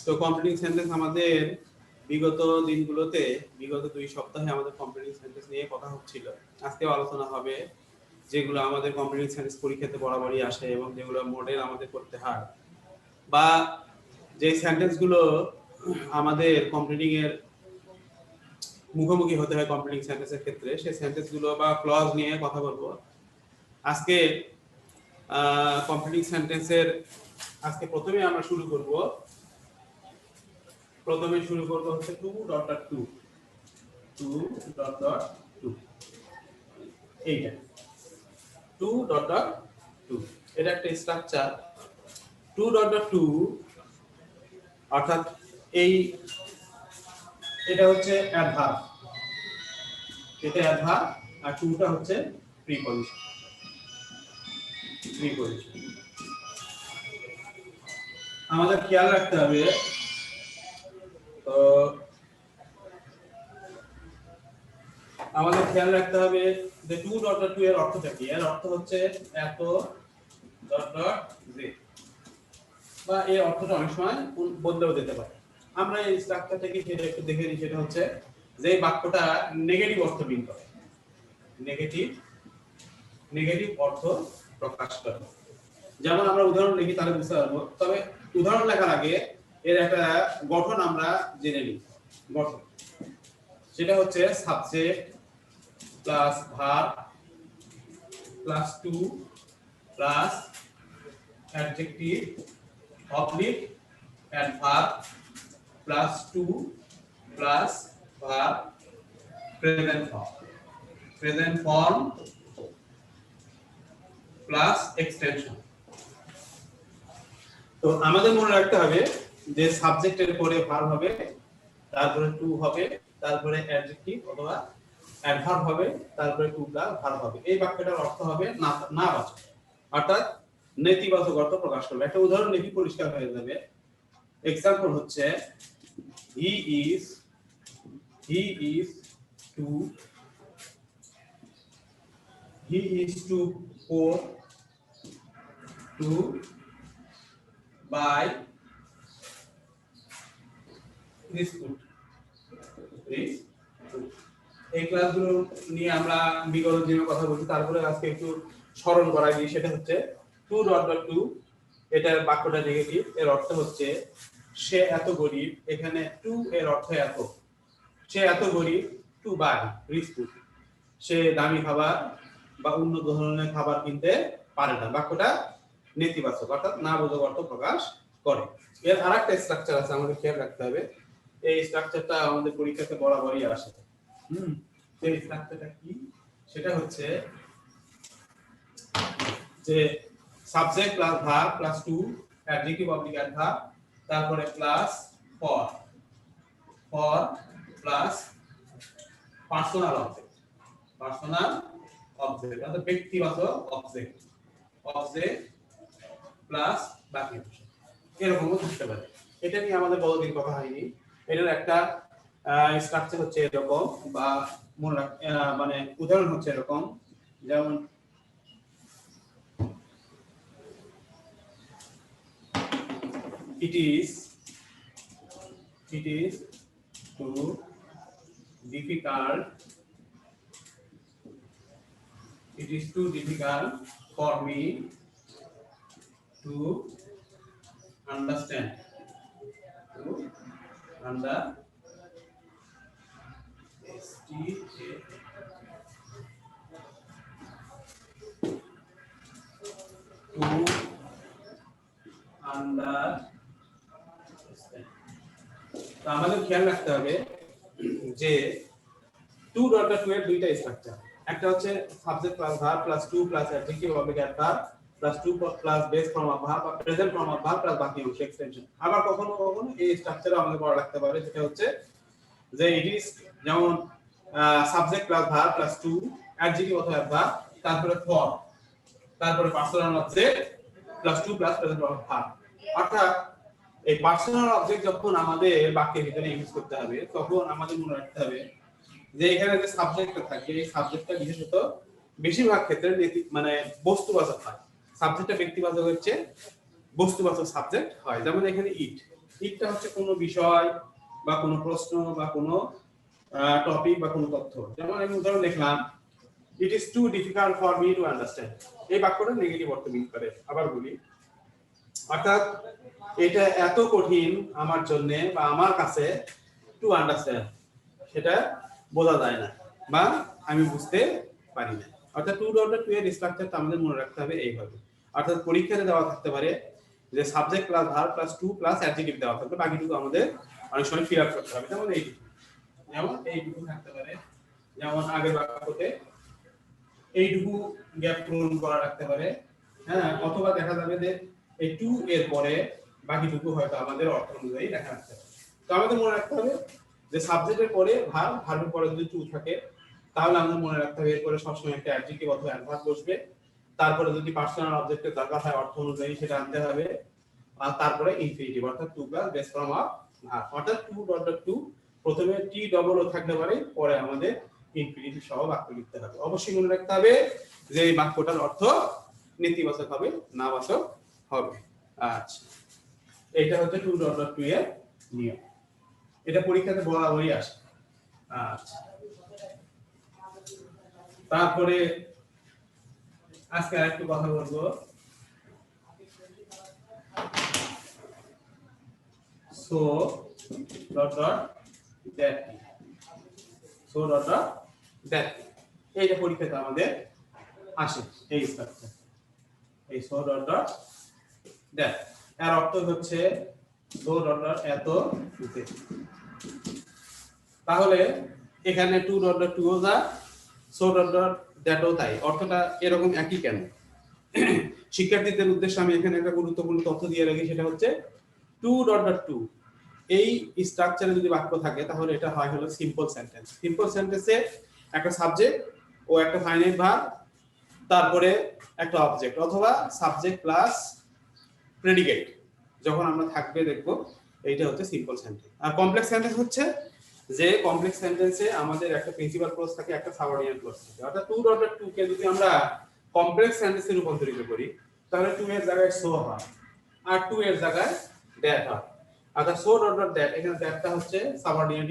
তো completing sentence আমাদের বিগত দিনগুলোতে, বিগত 2 সপ্তাহে আমাদের কমপ্লিটিং সেন্টেন্স নিয়ে কথা হচ্ছিল। আজকেও আলোচনা হবে যেগুলো আমাদের কমপ্লিটিং সেন্টেন্স পরীক্ষাতে বরাবরই আসে এবং যেগুলো মডেল আমাদের করতে হয়, বা যে সেন্টেন্সগুলো আমাদের কমপ্লিটিং এর মুখোমুখি হতে হয় কমপ্লিটিং সেন্টেন্সের ক্ষেত্রে, সেই সেন্টেন্সগুলো বা ক্লজ নিয়ে কথা বলবো আজকে। কমপ্লিটিং সেন্টেন্সের আজকে প্রথমে আমরা শুরু করব হচ্ছে 2.2 2.2 এইটা 2.2 এটা একটা স্ট্রাকচার। 2.2 অর্থাৎ এটা হচ্ছে অ্যাডভার্ব, এটা অ্যাডভার্ব, আর টুটা হচ্ছে প্রিপজিশন। আমাদের খেয়াল রাখতে হবে, তো যে 2.2 এর অর্থটা কি। এর অর্থ হচ্ছে এত ডট ডট জে, বা এই অর্থটা অনেক সময় বদলেও যেতে পারে। আমরা এই স্ট্রাকচারটাকে সেটা একটু দেখে নিই। সেটা হচ্ছে যে বাক্যটা নেগেটিভ অর্থ বিন করে, নেগেটিভ অর্থ প্রকাশ করে। যেমন আমরা উদাহরণ লিখি তাহলে বুঝতে পারবো। তবে উদাহরণ লেখার আগে এর একটা গঠন আমরা জেনে নিই। গঠন সেটা হচ্ছে subject plus verb plus two plus adjective oblique adverb plus two plus verb present form plus extension. তো আমাদের মনে রাখতে হবে যে সাবজেক্টের পরে ভার্ব হবে, তারপরে টু হবে, তারপরে অ্যাডজেক্টিভ অথবা অ্যাডভার্ব হবে, তারপরে টু প্লাস ভার্ব হবে। এই বাক্যটার অর্থ হবে না বাচক, অর্থাৎ নেতিবাচক অর্থ প্রকাশ করবে। একটা উদাহরণ লিখি পরিষ্কার হয়ে যাবে। এক্সাম্পল হচ্ছে he is too poor to buy this food. এই ক্লাসগুলো নিয়ে আমরা বিগত দিনের কথা বলছি, তারপরে আজকে একটু স্মরণ করা গিয়ে সেটা হচ্ছে 2.2 এটার বাক্যটা নেগেটিভ। এর অর্থ হচ্ছে সে এত গরিব। এখানে টু এর অর্থ এত, সে এত গরিব টু বাই রিচ ফুড, সে দামি খাবার বা উন্নত ধরনের খাবার কিনতে পারে না। বাক্যটা নেতিবাচক অর্থাৎ না বোধক অর্থ প্রকাশ করে। এর আরেকটা স্ট্রাকচার আছে, আমাদের খেয়াল রাখতে হবে। এই স্ট্রাকচারটা আমাদের পরীক্ষাতে বরাবরই আসে। এই স্ট্রাকচারটা কি? সেটা হচ্ছে যে subject plus verb plus two adjective oblique adverb, তারপরে plus for plus personal object অর্থাৎ ব্যক্তিবাচক অবজেক্ট প্লাস বাকি অংশ, এরকমও থাকতে পারে। এটা নিয়ে আমাদের বহুদিন কথা হয়নি। এটার একটা স্ট্রাকচার হচ্ছে এরকম, বা মানে উদাহরণ হচ্ছে এরকম, যেমন it is too difficult for me to understand আমাদের খেয়াল রাখতে হবে যে 2.2 এর দুইটা স্ট্রাকচার। একটা হচ্ছে subject plus verb plus two plus adjective oblique adverb plus two plus base form of verb বা present form of verb plus বাকি অংশ এক্সটেনশন। আবার কখনো কখনো এই স্ট্রাকচারও আমাদের পড়া রাখতে পারে, যেটা হচ্ছে যে ইট ইজ, যেমন subject plus verb plus two adjective অথবা অ্যাডভার্ব, তারপরে ফর, তারপরে personal object plus two plus present form of verb. অর্থাৎ এই পার্সোনাল অবজেক্ট যখন আমাদের বাক্যের ভিতরে ইউজ করতে হবে, তখন আমাদের মনে রাখতে হবে যে এখানে যে সাবজেক্টটা থাকে, এই সাবজেক্টটা বিশেষত বেশিরভাগ ক্ষেত্রে মানে বস্তুবাচক হয়। সাবজেক্টটা ব্যক্তিবাচক হচ্ছে, বস্তুবাচক সাবজেক্ট হয়। যেমন এখানে ইট, ইটটা হচ্ছে কোনো বিষয় বা কোনো প্রশ্ন বা কোনো টপিক বা কোনো তথ্য। যেমন আমি উদাহরণ দেখলাম, it is too difficult for me to understand. এই বাক্যটা নেগেটিভ অর্থ মিন করে। আবার বলি, অর্থাৎ এটা এত কঠিন আমার জন্য বা আমার কাছে টু আন্ডারস্ট্যান্ড, সেটা বোঝা যায় না বা আমি বুঝতে পারি না। অর্থাৎ টু ডট টু এর স্ট্রাকচারটা আমাদের মনে রাখতে হবে এইভাবে। অর্থাৎ পরীক্ষাতে দেওয়া থাকতে পারে যে subject plus verb plus two plus adjective দেওয়া থাকবে, বাকিটুকু আমাদের অনেক সময় ফিল আপ করতে হবে। যেমন এইটুকু থাকতে পারে, যেমন আগের বাক্যতে এইটুকু গ্যাপ পূরণ করা রাখতে পারে, হ্যাঁ, অথবা দেখা যাবে যে এই টু এর পরে বাকিটুকু হয়তো আমাদের অর্থ অনুযায়ী লেখা রাখতে হবে। তো আমাদের মনে রাখতে হবে যে সাবজেক্টের পরে ভার্ব, ভার্বের পরে যদি টু থাকে তাহলে আমাদের মনে রাখতে হবে এরপরে সবসময় একটা অ্যাডজেক্টিভ অথবা অ্যাডভার্ব বসবে। তারপরে যদি পার্সোনাল অবজেক্টের দরকার হয় অর্থ অনুযায়ী সেটা আনতে হবে। আর তারপরে ইনফিনিটিভ অর্থাৎ to plus base form of verb, অর্থাৎ টু ডট টু প্রথমে টি ডবল ও থাকতে পারে, পরে আমাদের ইনফিনিটিভ সহ বাক্য লিখতে হবে। অবশ্যই মনে রাখতে হবে যে এই বাক্যটার অর্থ নেতিবাচক হবে, নাবাচক হবে। আচ্ছা, এটা হচ্ছে টু ডট টু এর নিয়ম, এটা পরীক্ষাতে বরাবরই আসে। আচ্ছা, তারপরে আজকে আরেকটু কথা বলবো so dot dot that, so dot dot that, এইটা পরীক্ষাতে আমাদের আসে এই স্ট্রাকচার, এই সো ডট ডট দ্যাট। এর অর্থ হচ্ছে সো ডট ডট এত, তাহলে এখানে টু ডট ডট টু ও যা, সো ডট ডট দ্যাটও তাই, অর্থটা এরকম একই কেন? শিক্ষার্থীদের উদ্দেশ্যে আমি এখানে একটা গুরুত্বপূর্ণ তথ্য দিয়ে রাখি, সেটা হচ্ছে টু ডট ডট টু এই স্ট্রাকচারে যদি বাক্য থাকে তাহলে এটা হয় হলো সিম্পল সেন্টেন্স। সিম্পল সেন্টেন্সে একটা সাবজেক্ট ও একটা ফাইনাইট ভার্ব, তারপরে একটা অবজেক্ট অথবা সাবজেক্ট প্লাস প্রেডিকেট যখন আমরা থাকবে দেখবো, এইটা হচ্ছে সিম্পল সেন্টেন্স। আর কমপ্লেক্স সেন্টেন্স হচ্ছে যে কমপ্লেক্স সেন্টেন্সে আমাদের একটা প্রিন্সিপাল ক্লজ থাকে, একটা সাবঅর্ডিনেট ক্লজ থাকে। অর্থাৎ টু ডট টু কে যদি আমরা কমপ্লেক্স সেন্টেন্সে রূপান্তরিত করি তাহলে টু এর জায়গায় সো হয় আর টু এর জায়গায় দ্যাট হয়। অর্থাৎ সো ডট ডট দ্যাট, এখানে দ্যাটটা হচ্ছে সাবঅর্ডিনেট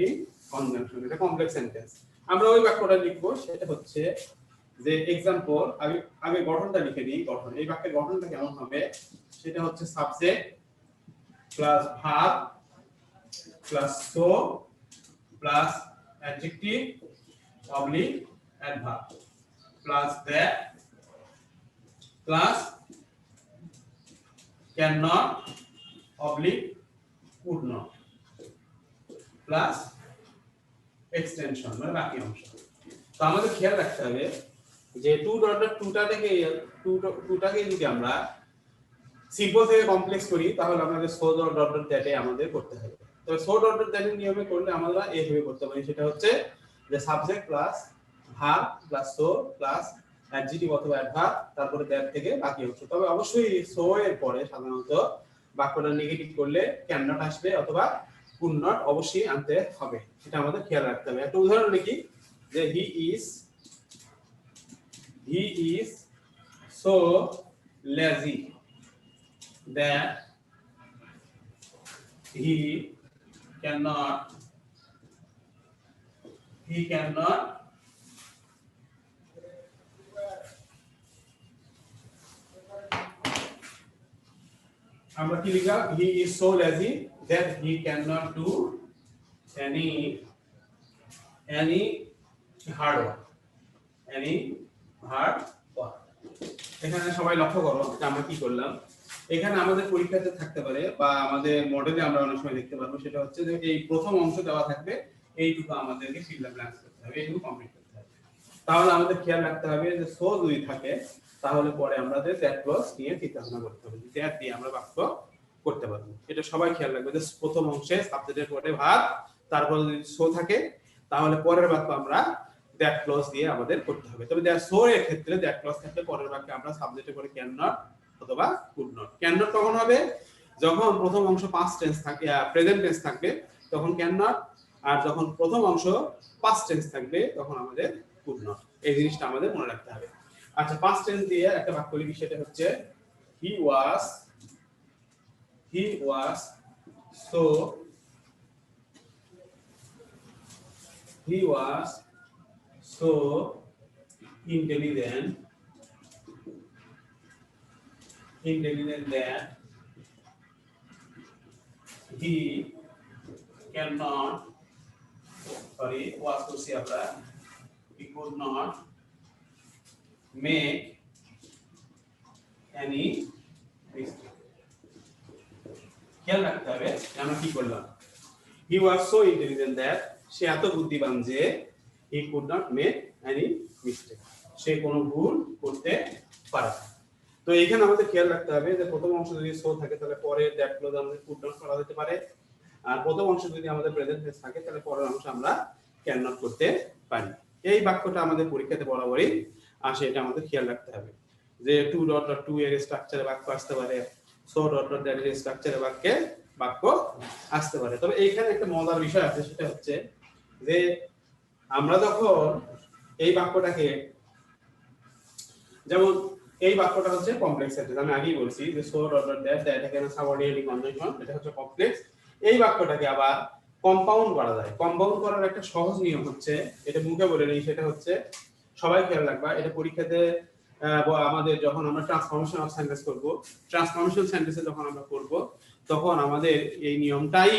কনজাংশন, এটা কমপ্লেক্স সেন্টেন্স। আমরা ওই বাক্যটা লিখবো, সেটা হচ্ছে যে এক্সাম্পল, আগে গঠনটা লিখে দিই। গঠন, এই বাক্যের গঠনটা কেমন হবে, সেটা হচ্ছে subject plus verb plus so plus adjective oblique adverb plus that plus can not oblique could not plus extension, মানে বাকি অংশ। তো আমাদের খেয়াল রাখতে হবে যে টু ডট ডট টুটাকে যদি আমরা সিম্পল থেকে কমপ্লেক্স করি তাহলে আমাদের সো ডট ডট দ্যাটে আমাদের করতে হবে। তবে সো ডট ডট দ্যাটের নিয়মে করলে আমরা এইভাবে করতে পারি, সেটা হচ্ছে যে subject plus verb plus so plus adjective অথবা অ্যাডভার্ব, তারপরে দ্যাট থেকে বাকি অংশ। তবে অবশ্যই সো এর পরে সাধারণত বাক্যটা নেগেটিভ করলে ক্যান নট আসবে অথবা কুড নট অবশ্যই আনতে হবে, সেটা আমাদের খেয়াল রাখতে হবে। একটা উদাহরণ লিখি যে he is so lazy that he cannot আমরা কি লিখা, he is so lazy that he cannot do any hard work, এখানে সবাই লক্ষ্য করো যে আমরা কি করলাম। এখানে আমাদের পরীক্ষাতে থাকতে পারে বা আমাদের মডেলে আমরা অনেক সময় দেখতে পারবো, সেটা হচ্ছে যে এই প্রথম অংশ দেওয়া থাকবে, এইটুকু আমাদেরকে ফিল দ্য ব্ল্যাঙ্কস করতে হবে, এইটুকু কমপ্লিট করতে হবে। তাহলে আমাদের খেয়াল রাখতে হবে যে সো যদি থাকে তাহলে পরে আমাদের দ্যাট ক্লজ নিয়ে চিন্তা ভাবনা করতে হবে, দ্যাট দিয়ে আমরা বাক্য করতে পারবো। এটা সবাই খেয়াল রাখবে যে প্রথম অংশে সাবজেক্টের পরে ভার্ব, তারপর যদি সো থাকে তাহলে পরের বাক্য আমরা দ্যাট ক্লজ দিয়ে আমাদের করতে হবে। তবে দ্যাট সো এর ক্ষেত্রে দ্যাট ক্লজ থাকলে পরের বাক্যে আমরা সাবজেক্টের পরে ক্যান নট অথবা কুড নট। ক্যান নট কখন হবে, যখন প্রথম অংশ পাস্ট টেন্স থাকে, প্রেজেন্ট টেন্স থাকবে তখন ক্যান নট, আর যখন প্রথম অংশ পাস্ট টেন্স থাকবে তখন আমাদের কুড নট। এই জিনিসটা আমাদের মনে রাখতে হবে। আচ্ছা, পাস্ট টেন্স দিয়ে একটা বাক্য লিখি, সেটা হচ্ছে হি ওয়াজ so he was so intelligent that he cannot was করছি আমরা he could not make any mistake খেয়াল রাখতে হবে আমরা কি করলাম he was so intelligent that সে এত বুদ্ধিমান যে he could not make any mistake সে কোনো ভুল করতে পারে না তো এখানে আমাদের খেয়াল রাখতে হবে যে প্রথম অংশ যদি সো থাকে তাহলে পরে দ্যাট ক্লজ আমাদের could not করা যেতে পারে আর প্রথম অংশ যদি আমাদের প্রেজেন্ট টেন্স থাকে তাহলে পরের অংশ আমরা ক্যান নট করতে পারি এই বাক্যটা আমাদের পরীক্ষাতে বরাবরই আসে এটা আমাদের খেয়াল রাখতে হবে যে টু এর স্ট্রাকচারে বাক্য আসতে পারে সো দ্যাট এর স্ট্রাকচারে বাক্য আসতে পারে তবে এইখানে একটা মজার বিষয় আছে সেটা হচ্ছে যে আমরা যখন এই বাক্যটাকে যেমন এই বাক্যটা হচ্ছে কমপ্লেক্স সেন্টেন্স আমি আগেই বলছি যে সো দ্যাট এখানে সাবঅর্ডিনেটিং কনজাংশন এটা হচ্ছে কমপ্লেক্স এই বাক্যটাকে আবার কম্পাউন্ড করা যায় কম্পাউন্ড করার একটা সহজ নিয়ম হচ্ছে এটা মুখে বলে নেই সেটা হচ্ছে সবাই খেয়াল রাখবা এটা পরীক্ষাতে আমাদের যখন আমরা ট্রান্সফরমেশন অফ সেন্টেন্স করব ট্রান্সফরমেশন সেন্টেন্সে যখন আমরা করব তখন আমাদের এই নিয়মটাই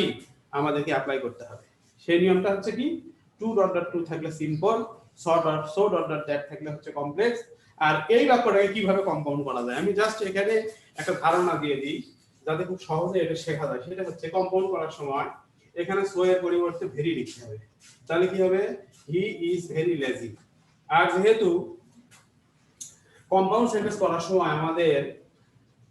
আমাদেরকে অ্যাপ্লাই করতে হবে সেই নিয়মটা হচ্ছে কি টু থাকলে সিম্পল সো দ্যাট থাকলে হচ্ছে কমপ্লেক্স আর এই বাক্যটাকে কিভাবে কম্পাউন্ড করা যায় আমি জাস্ট এখানে একটা ধারণা দিয়ে দিই যাতে খুব সহজে এটা শেখা যায় সেটা হচ্ছে কম্পাউন্ড করার সময় এখানে সো এর পরিবর্তে ভেরি লিখতে হবে তাহলে কি হবে হি ইজ ভেরি লেজি আর যেহেতু কম্পাউন্ড সেন্টেন্স করার সময় আমাদের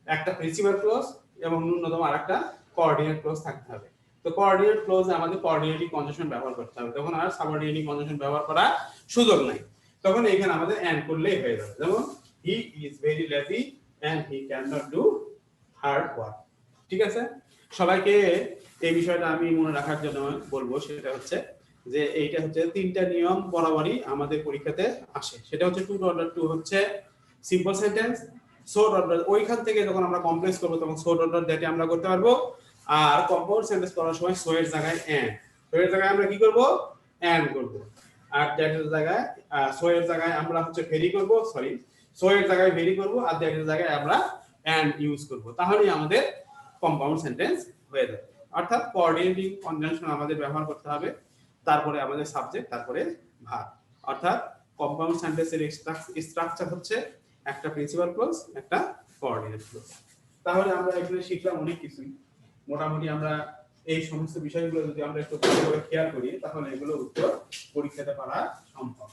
একটা প্রিন্সিপাল ক্লজ এবং ন্যূনতম আরেকটা কোঅর্ডিনেট ক্লজ থাকতে হবে তো কোঅর্ডিনেট ক্লজে আমাদের কোঅর্ডিনেটিং কনজাংশন ব্যবহার করতে হবে তখন আর সাবঅর্ডিনেটিং কনজাংশন ব্যবহার করার সুযোগ নাই তখন এখানে আমাদের এন্ড করলেই হয়ে যাবে যেমন he is very lazy and he can not do hard work ঠিক আছে সবাইকে এই বিষয়টা আমি মনে রাখার জন্য বলবো সেটা হচ্ছে যে এইটা হচ্ছে তিনটা নিয়ম বরাবরই আমাদের পরীক্ষাতে আসে সেটা হচ্ছে টু হচ্ছে সিম্পল সেন্টেন্স সো ওইখান থেকে যখন আমরা কমপ্লেক্স করব তখন সো দ্যাট আমরা করতে পারবো আর কম্পাউন্ড সেন্টেন্স করার সময় সো এর জায়গায় এন্ড সো এর জায়গায় আমরা কি করব এন্ড করব আর দ্যাট এর জায়গায় সো এর জায়গায় আমরা হচ্ছে ভেরি করব সো এর জায়গায় ভেরি করব আর দ্যাট এর জায়গায় আমরা এন্ড ইউজ করব তাহলেই আমাদের কম্পাউন্ড সেন্টেন্স হয়ে যাবে অর্থাৎ কোঅর্ডিনেটিং কনজাংশন আমাদের ব্যবহার করতে হবে তারপরে আমাদের সাবজেক্ট তারপরে ভার্ব অর্থাৎ কম্পাউন্ড সেন্টেন্সের স্ট্রাকচার হচ্ছে একটা প্রিন্সিপাল ক্লজ একটা কোঅর্ডিনেট ক্লজ তাহলে আমরা এখানে শিখলাম অনেক কিছুই মোটামুটি আমরা এই সমস্ত বিষয়গুলো যদি আমরা একটু ভালো করে খেয়াল করি তাহলে এগুলো উত্তর পরীক্ষাতে পারা সম্ভব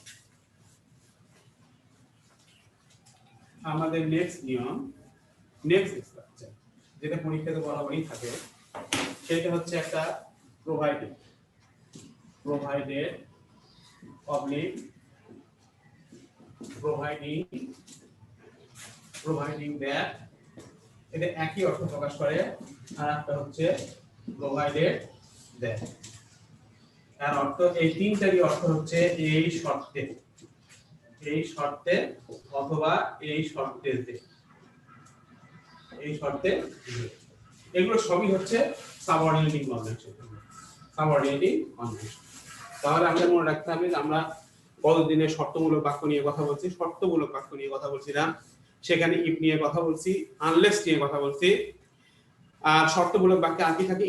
আমাদের নেক্সট নিয়ম নেক্সট স্ট্রাকচার যেটা পরীক্ষাতে বরাবরই থাকে সেটা হচ্ছে একটা প্রোভাইডেড অবলিক প্রোভাইডিং দ্যাট এটা একই অর্থ প্রকাশ করে আর একটা হচ্ছে প্রোভাইডেড দ্যাট এর অর্থ এই তিনটারই অর্থ হচ্ছে এই শর্তে অথবা এই শর্তেতে এগুলো সবই হচ্ছে সাবঅর্ডিনেটিং কনজাংশন তাহলে আমাদের মনে রাখতে হবে যে আমরা গতদিনে শর্তমূলক বাক্য নিয়ে কথা বলছিলাম সেখানে ইফ নিয়ে কথা বলছি আনলেস নিয়ে কথা বলছি আর শর্তমূলক বাক্যে আর কি থাকে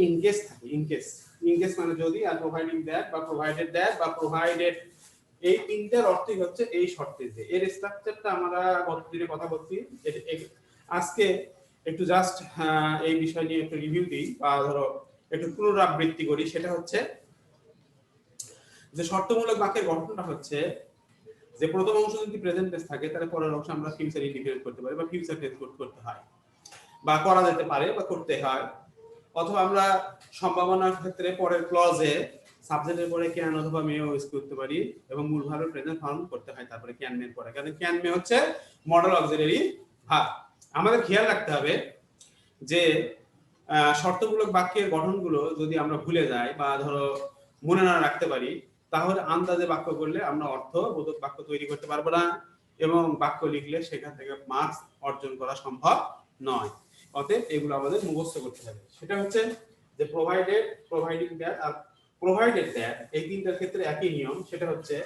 ইনকেস মানে যদি আর প্রোভাইডিং দ্যাট বা প্রোভাইডেড দ্যাট বা প্রোভাইডেড এই তিনটার অর্থই হচ্ছে এই শর্তে যে এর স্ট্রাকচারটা আমরা গতদিনে কথা বলছি আজকে একটু জাস্ট এই বিষয় নিয়ে একটু রিভিউ দিই বা ধরো একটু পুনরাবৃত্তি করি সেটা হচ্ছে যে শর্তমূলক বাক্যের গঠনটা হচ্ছে যে প্রথম অংশ যদি প্রেজেন্ট টেন্স থাকে তাহলে পরের অংশ আমরা ফিউচার ইন্ডিকেট করতে পারি বা ফিউচার টেন্স করতে হয় বা করা যেতে পারে বা করতে হয় অথবা আমরা সম্ভাবনার ক্ষেত্রে পরের ক্লজে সাবজেক্টের পরে ক্যান অথবা মে ইউজ করতে পারি এবং মূল ভার্বের প্রেজেন্ট ফর্ম করতে হয় তারপরে ক্যান মে পরে কারণ ক্যান মে হচ্ছে মডেল অক্সিলারি ভার্ব আমাদের খেয়াল রাখতে হবে যে শর্তমূলক বাক্যের গঠনগুলো যদি আমরা ভুলে যাই বা ধরো মনে না রাখতে পারি তাহলে আন্দাজে বাক্য করলে আমরা অর্থবোধক বাক্য তৈরি করতে পারবো না এবং বাক্য লিখলে সেখান থেকে মার্কস অর্জন করা সম্ভব নয় অতএব এগুলো আমাদের মুখস্থ করতে হবে সেটা হচ্ছে যে provided, providing that R provided that, এই তিনটার ক্ষেত্রে একই নিয়ম। সেটা হচ্ছে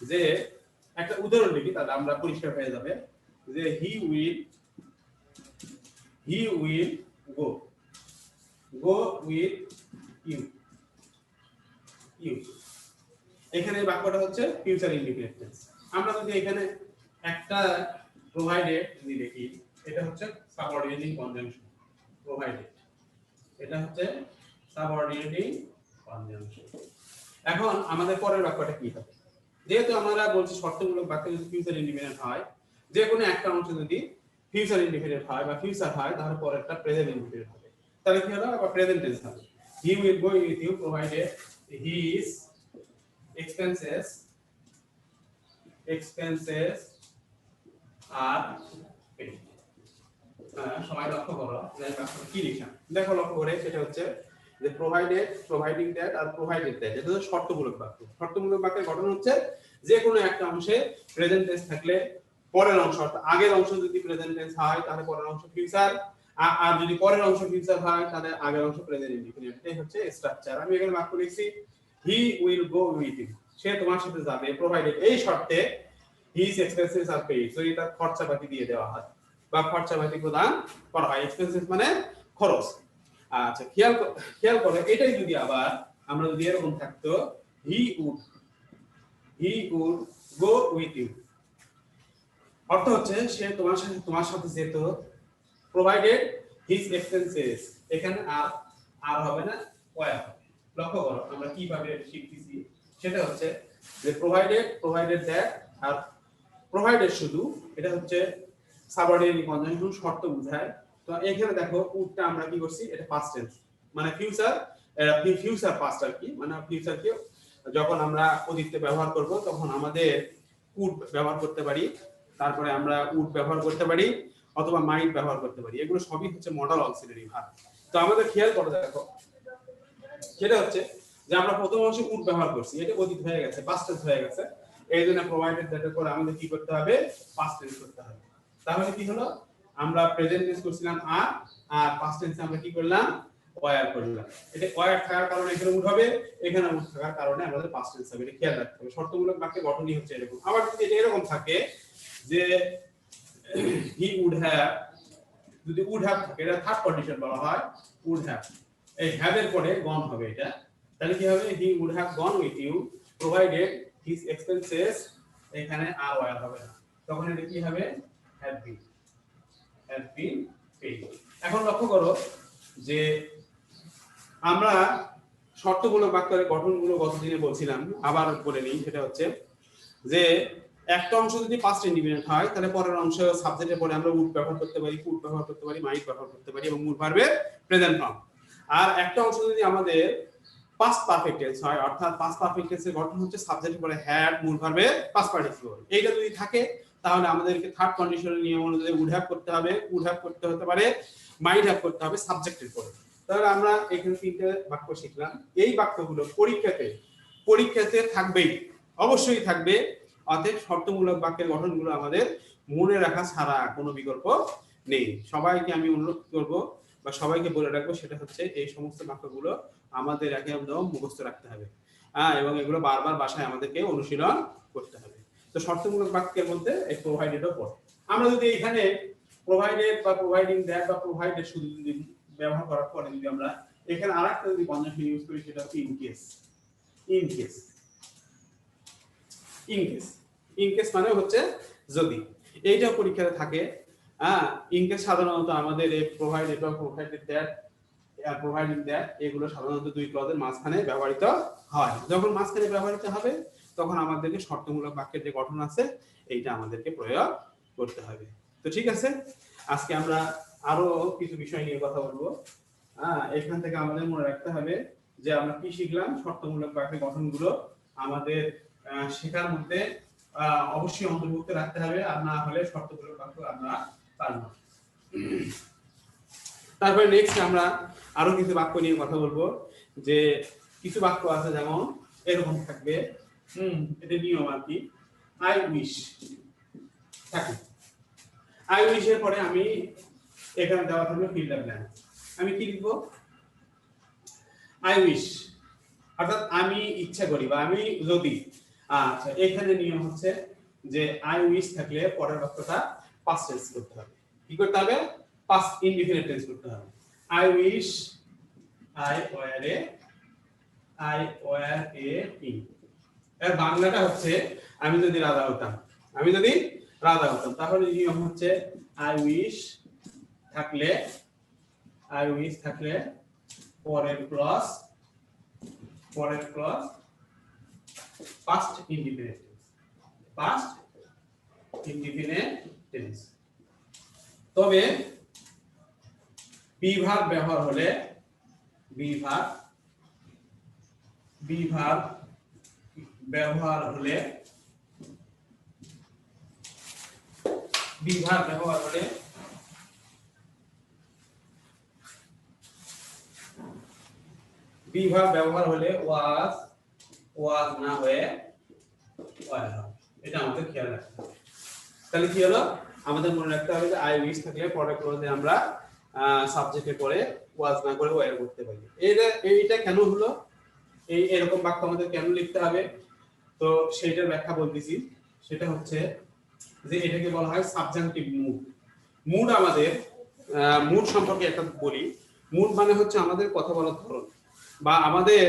যে একটা উদাহরণ লিখি, তাহলে আমরা পরিষ্কার হয়ে যাবে যে he will go with you. এখানে বাক্যটা হচ্ছে ফিউচার ইনডিফিনিট টেন্স। আমরা যদি এখানে একটা প্রোভাইডেড যদি দেখি, এটা হচ্ছে সাবঅর্ডিনেটিং কনজাংশন। প্রোভাইডেড, এটা হচ্ছে সাবঅর্ডিনেটিং কনজাংশন। এখন আমাদের পরের বাক্যটা কি হবে? যেহেতু আমরা বলছি শর্তমূলক বাক্য যদি ফিউচার ইনডিফিনিট হয়, যে কোনো একটা অংশ যদি ফিউচার ইনডিফিনিট হয় বা ফিউচার হয়, তাহলে পরেরটা প্রেজেন্ট ইনডিফিনিট হবে। তাহলে কি হলো? আবার প্রেজেন্ট টেন্স হবে। He will go with you provided his expenses are paid। সবাই লক্ষ্য করো যে কি লিখলাম, দেখো লক্ষ্য করে, সেটা হচ্ছে যে provided, providing that R provided that, এটা হচ্ছে শর্তমূলক বাক্য। শর্তমূলক বাক্যের গঠন হচ্ছে যে কোনো একটা অংশে প্রেজেন্ট টেন্স থাকলে পরের অংশ, আগের অংশ যদি প্রেজেন্ট টেন্স হয় তাহলে পরের অংশ ফিউচার, আর যদি পরের অংশ ফিউচার হয় তাহলে আগের অংশ প্রেজেন্ট ইনডিফিনিট। এটাই হচ্ছে স্ট্রাকচার। আমি এখানে বাক্য লিখছি he will go with you, সে তোমার সাথে যাবে, প্রোভাইডেড এই শর্তে হিজ এক্সপেন্সেস আর পেইড, যদি তার খরচাপাতি দিয়ে দেওয়া হয় বা খরচাপাতি প্রদান করা হয়। এক্সপেন্সেস মানে খরচ। আচ্ছা, খেয়াল করো, এটাই যদি আবার আমরা যদি এরকম থাকতো he would go with you, অর্থ হচ্ছে সে তোমার সাথে যেত, প্রোভাইডেড হিজ এক্সপেন্সেস, এখানে আর হবে না, ওয়ার হবে। লক্ষ্য করো আমরা কিভাবে শিখতেছি, সেটা হচ্ছে যে প্রোভাইডেড দ্যাট আর প্রোভাইডেড শুধু, এটা হচ্ছে সাবঅর্ডিনেট কনজাংশন, শর্ত বোঝায়। তো এখানে দেখো উডটা আমরা কি করছি, এটা পাস্ট টেন্স মানে ফিউচার পাস্ট আর কি, মানে ফিউচারকে যখন আমরা অতীতে ব্যবহার করব তখন আমাদের উড ব্যবহার করতে পারি, তারপরে আমরা উড ব্যবহার করতে পারি অথবা মাইট ব্যবহার করতে পারি। এগুলো সবই হচ্ছে মডাল অক্সিলারি ভার্ব। তো আমাদের খেয়াল করে দেখো, সেটা হচ্ছে যে আমরা প্রথম অংশে উড ব্যবহার করছি, এটা অতীত হয়ে গেছে, পাস্ট টেন্স হয়ে গেছে। এই জন্য প্রোভাইডেড দ্যাটের পরে আমাদের কি করতে হবে, পাস্ট টেন্স করতে হবে। তাহলে কি হলো, আমরা প্রেজেন্ট টেন্স করছিলাম আর পাস্ট টেন্সে আমরা কি করলাম, ওয়ার করলাম। এটা ওয়ার থাকার কারণে এখানে উড হবে, এখানে উড থাকার কারণে আমাদের পাস্ট টেন্স হবে। এটা খেয়াল রাখতে হবে। শর্তমূলক বাক্যের গঠনই হচ্ছে এরকম। আবার যদি এটা এরকম থাকে যে হি উড হ্যাভ, যদি উড হ্যাভ থাকে, এটা থার্ড কন্ডিশন বলা হয় উড হ্যাভ, এই হ্যাভ এর পরে গন হবে এটা। তাহলে কি হবে, he would have gone with you provided his expenses, এখানে আর ওয়ার হবে না, তখন এটা কি হবে, হ্যাভ বিন পেইড। এখন লক্ষ্য করো যে আমরা শর্তমূলক বাক্যের গঠনগুলো গতদিনে বলছিলাম, আবার বলে নিই। সেটা হচ্ছে যে একটা অংশ যদি পাস্ট ইন্ডিপেন্ডেন্ট হয় তাহলে পরের অংশ সাবজেক্টের পরে আমরা উড ব্যবহার করতে পারি, কুড ব্যবহার করতে পারি, মাইট ব্যবহার করতে পারি এবং মূল ভার্বের প্রেজেন্ট ফর্ম। আর একটা অংশ যদি আমাদের পাস্ট পারফেক্ট টেন্স হয়, অর্থাৎ পাস্ট পারফেক্ট টেন্সের গঠন হচ্ছে সাবজেক্টের পরে হ্যাড, মূল ভার্বের পাস্ট পার্টিসিপল, এইটা যদি থাকে তাহলে আমাদেরকে থার্ড কন্ডিশনের নিয়ম অনুযায়ী উড হ্যাভ করতে হবে, উড হ্যাভ করতে হতে পারে, মাইট হ্যাভ করতে হবে সাবজেক্টের পরে। তাহলে আমরা এখানে তিনটে বাক্য শিখলাম। এই বাক্যগুলো পরীক্ষাতে থাকবেই, অবশ্যই থাকবে। অতএব শর্তমূলক বাক্যের গঠনগুলো আমাদের মনে রাখা ছাড়া কোনো বিকল্প নেই। সবাইকে আমি অনুরোধ করব বা সবাইকে বলে রাখবো, সেটা হচ্ছে এই সমস্ত বাক্যগুলো আমাদের একদম মুখস্থ রাখতে হবে, এবং এগুলো বারবার বাসায় আমাদেরকে অনুশীলন করতে হবে। তো শর্তমূলক বাক্যের মধ্যে এই প্রোভাইডেডও পড়ে। আমরা যদি এখানে প্রোভাইডেড বা প্রোভাইডিং দ্যাট বা প্রোভাইডেড শুধু যদি ব্যবহার করার পরে যদি আমরা এখানে আরেকটা যদি কনজাংশন ইউজ করি, সেটা হচ্ছে ইন কেস মানে হচ্ছে যদি, এইটাও পরীক্ষাতে থাকে। ইন কেস সাধারণত আমাদের এই প্রোভাইডেড বা প্রোভাইডিং দ্যাট এগুলো সাধারণত দুই ক্লজের মাঝখানে ব্যবহৃত হয়। যখন মাঝখানে ব্যবহৃত হবে তখন আমাদেরকে শর্তমূলক বাক্যের যে গঠন আছে এইটা আমাদেরকে প্রয়োগ করতে হবে। তো ঠিক আছে, আজকে আমরা আরো কিছু বিষয় নিয়ে কথা বলবো। এখান থেকে আমাদের মনে রাখতে হবে যে আমরা কি শিখলাম, শর্তমূলক বাক্যের গঠনগুলো আমাদের শেখার মধ্যে অবশ্যই অন্তর্ভুক্ত রাখতে হবে, আর না হলে শর্তমূলক বাক্য আমরা পারব না। তারপরে নেক্সট আমরা আরো কিছু বাক্য নিয়ে কথা বলবো। যে কিছু বাক্য আছে যেমন এরকম থাকবে, এটা নিয়ম আর কি, আই উইশ থাকে। আই উইশ এর পরে আমি এখানে দেওয়া থাকবে ফিল দ্য ব্ল্যাঙ্ক। আমি কি লিখবো, আই উইশ অর্থাৎ আমি ইচ্ছা করি বা আমি যদি। আচ্ছা, এখানে নিয়ম হচ্ছে যে আই উইশ থাকলে পরের বাক্যটা পাস্ট টেন্স করতে হবে। কি করতে হবে? পাস্ট ইনডিফিনিট টেন্স করতে হবে। I wish I were a king. এর বাংলাটা হচ্ছে আমি যদি রাজা হতাম। আমি যদি রাজা হতাম তাহলে নিয়ম হচ্ছে আই উইশ থাকলে পরের ক্লজ past indefinite tense। তবে বি ভার্ব ব্যবহার হলে বি ভার্ব ব্যবহার হলে ওয়াজ না হয়ে ওয়ার হবে। এটা আমাদের খেয়াল রাখতে হবে। তাহলে কি হলো? আমাদের মনে রাখতে হবে যে আই উইশ থাকলে পরের ক্লজে আমরা সাবজেক্টে পরে ওয়াজ না করে ওয়্যার করতে পারি। এইটা কেন হলো? এরকম বাক্য আমাদের কেন লিখতে হবে? তো সেইটার ব্যাখ্যা বলতেছি। সেটা হচ্ছে যে এটাকে বলা হয় সাবজেক্টিভ মুড। মুড আমাদের মুড সম্পর্কে একটা বলি। মুড মানে হচ্ছে আমাদের কথা বলার ধরন, বা আমাদের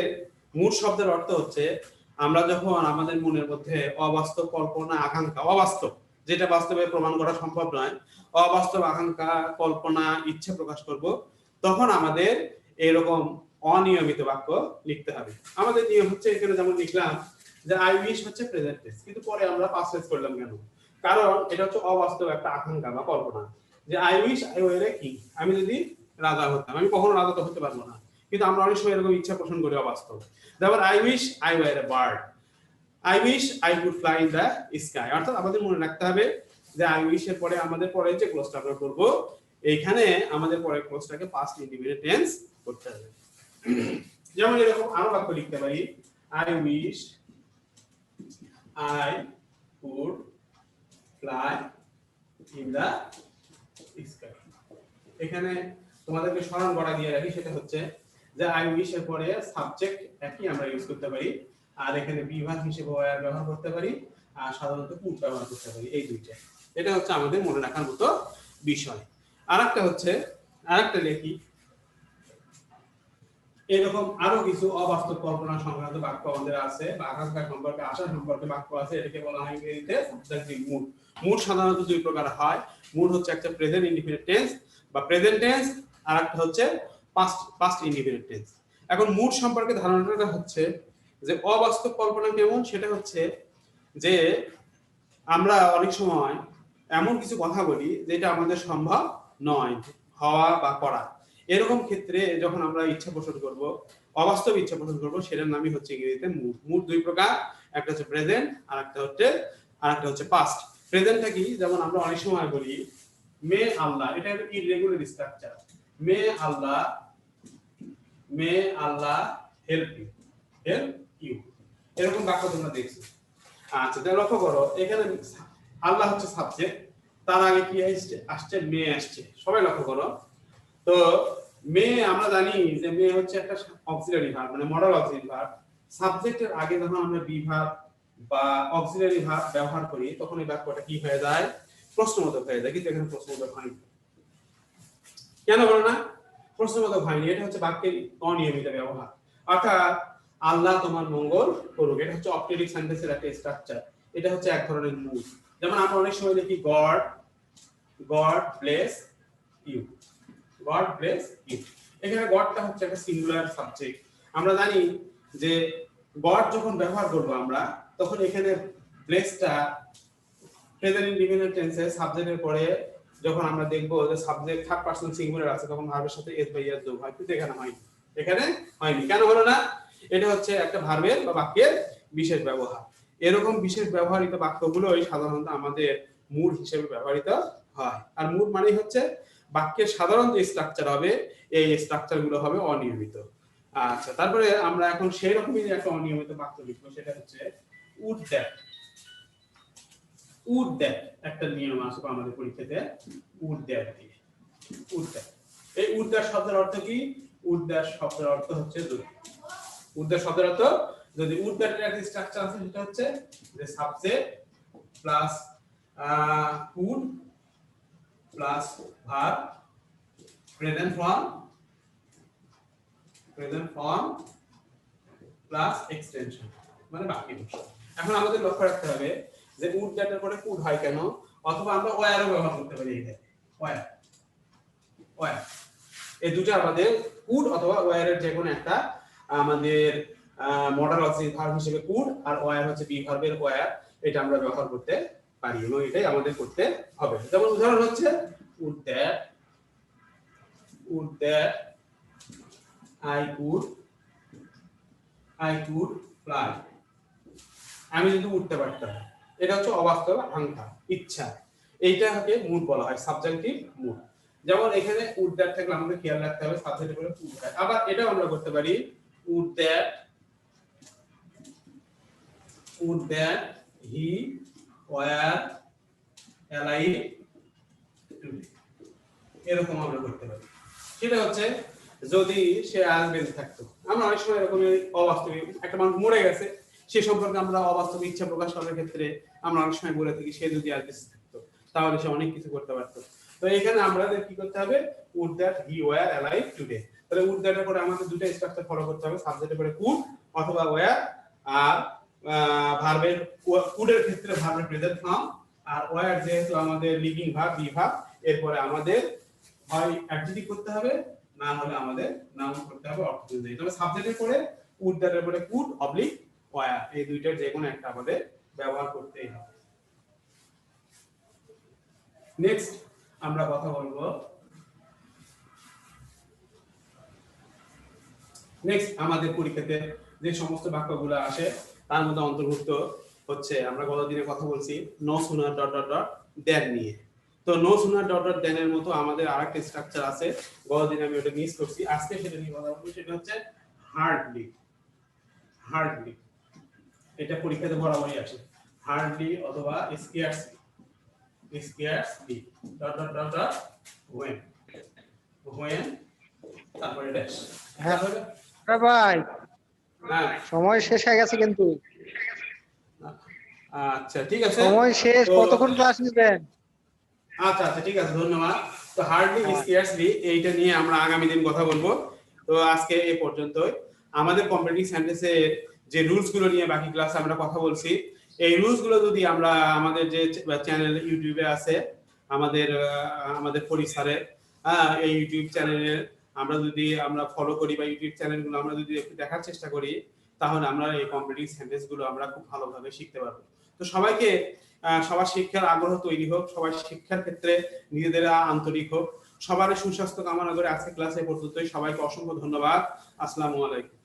মুড শব্দের অর্থ হচ্ছে আমরা যখন আমাদের মনের মধ্যে অবাস্তব কল্পনা আকাঙ্ক্ষা, অবাস্তব যেটা বাস্তবে প্রমাণ করা সম্ভব নয়, অবাস্তব আকাঙ্ক্ষা কল্পনা ইচ্ছা প্রকাশ করব, তখন আমাদের এরকম অনিয়মিত বাক্য লিখতে হবে। আমাদের নিয়ম হচ্ছে এখানে যেমন লিখলাম যে আই উইশ হচ্ছে প্রেজেন্ট টেন্স, কিন্তু পরে আমরা পাস্ট টেন্স করলাম কেন? কারণ এটা হচ্ছে অবাস্তব একটা আকাঙ্ক্ষা বা কল্পনা যে I wish I were a king. আমি যদি রাজা হতাম। আমি কখনো রাজা তো হতে পারবো না, কিন্তু আমরা অনেক সময় এরকম ইচ্ছা পোষণ করি অবাস্তব। যেমন I wish I were a bird, I wish I could fly in the sky. অর্থাৎ আমাদের মনে রাখতে হবে যে আই উইশ এর পরে আমাদের পরে যে ক্লোজটা আমরা করব, এইখানে আমাদের পরে ক্লোজটাকে পাস্ট ইনডিফিনিট টেন্স করতে হবে। যেমন এরকম আরো বাক্য লিখতে পারি, I wish I could fly in the sky. এখানে তোমাদেরকে স্মরণ করা দিয়ে রাখি, সেটা হচ্ছে যে আই উইশ এর পরে সাবজেক্ট একই আমরা ইউজ করতে পারি, আর এখানে বিভাগ হিসেবে ওয়্যার ব্যবহার করতে পারি, আর সাধারণত কুড ব্যবহার করতে পারি। এই দুইটা, এটা হচ্ছে আমাদের মনে রাখার মতো বিষয়। আরেকটা লেখি, এরকম আরো কিছু অবাস্তব কল্পনা সংক্রান্ত বাক্য আমাদের আছে, বা আকাঙ্ক্ষা সম্পর্কে আশা সম্পর্কে বাক্য আছে। এটাকে বলা হয় ইংরেজিতে সাবজেক্টিভ মুড। মুড সাধারণত দুই প্রকার হয়। মুড হচ্ছে একটা প্রেজেন্ট ইনডিফিনিট টেন্স বা প্রেজেন্ট টেন্স, আর একটা হচ্ছে পাস্ট ইনডিফিনিট টেন্স। এখন মুড সম্পর্কে ধারণাটা হচ্ছে যে অবাস্তব কল্পনা কেমন, সেটা হচ্ছে যে আমরা অনেক সময় এমন কিছু কথা বলি যেটা আমাদের সম্ভব নয় হওয়া বা করা। এরকম ক্ষেত্রে যখন আমরা ইচ্ছা পোষণ করব, অবাস্তব ইচ্ছা পোষণ করব, সেটার নামই হচ্ছে ইংরেজিতে মুড। মুড দুই প্রকার, একটা হচ্ছে প্রেজেন্ট আর একটা হচ্ছে পাস্ট। প্রেজেন্টটা কি? যেমন আমরা অনেক সময় বলি মে আল্লাহ, এটা একটা irregular structure. May Allah help you, এরকম বাক্য তোমরা দেখছো। আচ্ছা, তাহলে লক্ষ্য করো এখানে আল্লাহ হচ্ছে সাবজেক্ট, তার আগে কি আসছে? মে আসছে। সবাই লক্ষ্য করো। তো মে আমরা জানি যে মে হচ্ছে একটা অক্সিলারি ভার্ব, মানে মডেল অক্সিলারি ভার্ব। সাবজেক্টের আগে যখন আমরা বি ভার্ব বা অক্সিলারি ভার্ব ব্যবহার করি, তখন এই বাক্যটা কি হয়ে যায়? প্রশ্নবোধক হয়ে যায়। কিন্তু এখানে প্রশ্নবোধক হয়নি। কেন বলো না? প্রশ্নবোধক হয়নি। এটা হচ্ছে বাক্যের অনিয়মিত ব্যবহার। অর্থাৎ আল্লাহ তোমার মঙ্গল করুক, এটা হচ্ছে অপটেটিক সেন্টেন্সের একটা স্ট্রাকচার। এটা হচ্ছে এক ধরনের মুড। যেমন আমরা অনেক সময় দেখি God bless you, God bless you. এখানে গডটা হচ্ছে একটা সিঙ্গুলার সাবজেক্ট। আমরা জানি যে গড যখন ব্যবহার করব আমরা, তখন এখানে ব্লেসটা প্রেজেন্ট ইনডিফিনিট টেন্সে সাবজেক্টের পরে যখন আমরা দেখব যে সাবজেক্ট থার্ড পারসন সিঙ্গুলার আছে, তখন ভার্বের সাথে এস বাই এস যোগ হয়। কিন্তু এখানে হয়নি। কেন হলো না? এটা হচ্ছে একটা ভার্বের বা বাক্যের বিশেষ ব্যবহার। এরকম বিশেষ ব্যবহৃত বাক্যগুলোই সাধারণত আমাদের মুড হিসেবে ব্যবহৃত হয়। আর মুড মানে হচ্ছে বাক্যের সাধারণ যে স্ট্রাকচার হবে, এই স্ট্রাকচারগুলো হবে অনিয়মিত। আচ্ছা, তারপরে আমরা এখন সেই রকমই একটা অনিয়মিত বাক্য লিখবো, সেটা হচ্ছে উড দ্যাট। একটা নিয়ম আসবে আমাদের পরীক্ষাতে, উড দ্যাট দিয়ে। উড দ্যাট, এই উড দ্যাট শব্দের অর্থ কি? উড দ্যাট শব্দের অর্থ হচ্ছে যদি। উদ্যার শব্দের অর্থ যদি উদ্যানের একটা স্ট্রাকচার আছে সেটা হচ্ছে যে subject plus could plus verb present form plus extension মানে বাকি অংশ। এখন আমাদের লক্ষ্য রাখতে হবে যে উদ্যানের পরে কুড হয় কেন, অথবা আমরা ওয়্যারও ব্যবহার করতে পারি এখানে। ওয়্যার এই দুটো আমাদের কুড অথবা ওয়্যারের যে কোনো একটা আমাদের মডাল অক্সিলারি ভার্ব হিসেবে কুড, আর ওয়্যার হচ্ছে বি ভার্বের ওয়্যার, এটা আমরা ব্যবহার করতে পারি এবং এটাই আমাদের করতে হবে। যেমন উদাহরণ হচ্ছে would that I could fly, আমি যদি উঠতে পারতাম। এটা হচ্ছে অবাস্তব আকাঙ্ক্ষা, ইচ্ছা, এইটাকে মুড বলা হয়, সাবজেক্টিভ মুড। যেমন এখানে would that থাকলে আমাদের খেয়াল রাখতে হবে সাবজেক্টের পরে would হয়। আবার এটাও আমরা করতে পারি would that he were alive today, এরকম আমরা করতে পারি। সেটা হচ্ছে যদি সে আজ বেঁচে থাকতো। আমরা অনেক সময় এরকম অবাস্তবিক একটা মানুষ মরে গেছে সে সম্পর্কে আমরা অবাস্তবিক ইচ্ছা প্রকাশ করার ক্ষেত্রে আমরা অনেক সময় বলে থাকি সে যদি আজ বেঁচে থাকতো তাহলে সে অনেক কিছু করতে পারতো। তো এখানে আমাদের কি করতে হবে would that he were alive today। তাহলে would that এর পরে আমাদের দুটো স্ট্রাকচার ফলো করতে হবে, সাবজেক্টের পরে could অথবা were, আর ভার্বের কুডের ক্ষেত্রে ভার্বের প্রেজেন্ট ফর্ম, আর ওয়্যার যেহেতু আমাদের লিভিং ভার্ব বি ভার্ব, এরপরে আমাদের হয় অ্যাডজেক্টিভ করতে হবে না হলে আমাদের নাউন করতে হবে অর্থ অনুযায়ী। তবে সাবজেক্টের পরে উড দ্যাটের পরে কুড অবলিক ওয়্যার, এই দুইটার যে কোনো একটা আমাদের ব্যবহার করতেই হবে। নেক্সট আমরা কথা বলবো আমাদের পরীক্ষাতে যে সমস্ত বাক্যগুলো আসে তার মধ্যে অন্তর্ভুক্ত হচ্ছে, আমরা গত দিনে কথা বলছি no sooner dot dot dot than নিয়ে। তো no sooner dot dot than এর মতো আমাদের আরেকটা স্ট্রাকচার আছে, গত দিনে আমি ওটা মিস করছি, আজকে সেটা নিয়ে কথা বলবো। সেটা হচ্ছে হার্ডলি। এটা পরীক্ষাতে বরাবরই আসে, হার্ডলি অথবা scarcely dot dot dot dot when তারপরে ড্যাশ। হ্যাঁ ভাই, হ্যাঁ সময় শেষ হয়ে গেছে কিন্তু। আচ্ছা ঠিক আছে, সময় শেষ, কতক্ষণ ক্লাস নেবেন? আচ্ছা ঠিক আছে, ধন্যবাদ। তো হার্ডলি স্কেয়ারসলি এইটা নিয়ে আমরা আগামী দিন কথা বলবো। তো আজকে এই পর্যন্তই। আমাদের কম্পিটিটিভ সেন্টেন্সের যে রুলস গুলো নিয়ে বাকি ক্লাসে আমরা কথা বলছি, এই রুলস গুলো যদি আমরা আমাদের যে চ্যানেল ইউটিউবে আছে আমাদের পরিসরে এই ইউটিউব চ্যানেলে আমরা ফলো করি বা ইউটিউব চ্যানেলগুলো আমরা যদি একটু দেখার চেষ্টা করি, তাহলে আমরা এই কম্পিটিটিভ সেন্টেন্স গুলো আমরা খুব ভালোভাবে শিখতে পারবো। তো সবাইকে সবার শিক্ষার আগ্রহ তৈরি হোক, সবার শিক্ষার ক্ষেত্রে নিজেদের আন্তরিক হোক, সবার সুস্বাস্থ্য কামনা করে আজকে ক্লাসে পর্যন্তই। সবাইকে অসংখ্য ধন্যবাদ। আসসালামু আলাইকুম।